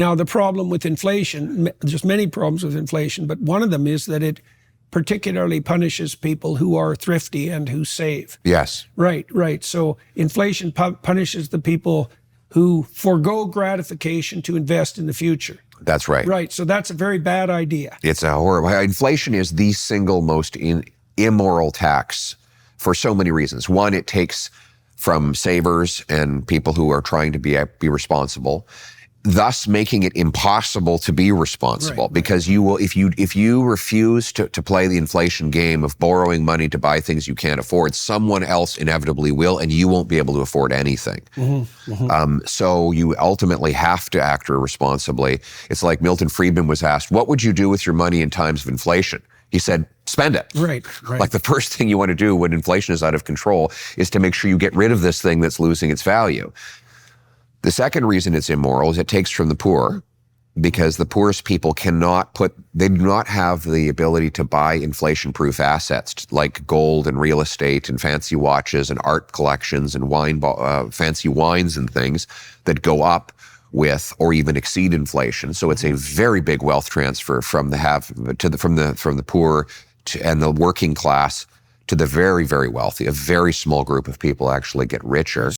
Now, the problem with inflation, there's many problems with inflation, but one of them is that it particularly punishes people who are thrifty and who save. Yes. Right. So inflation punishes the people who forego gratification to invest in the future. That's right. Right. So that's a very bad idea. It's a horrible. Inflation is the single most immoral tax for so many reasons. One, it takes from savers and people who are trying to be responsible, thus making it impossible to be responsible. Right. Because you will, if you refuse to play the inflation game of borrowing money to buy things you can't afford, someone else inevitably will, and you won't be able to afford anything. So you ultimately have to act responsibly. It's like Milton Friedman was asked, what would you do with your money in times of inflation? He said, spend it. Right. Like the first thing you want to do when inflation is out of control is to make sure you get rid of this thing that's losing its value. The second reason it's immoral is it takes from the poor, because the poorest people they do not have the ability to buy inflation-proof assets like gold and real estate and fancy watches and art collections and fancy wines and things that go up with or even exceed inflation. So it's a very big wealth transfer from the poor and the working class to the very, very wealthy. A very small group of people actually get richer.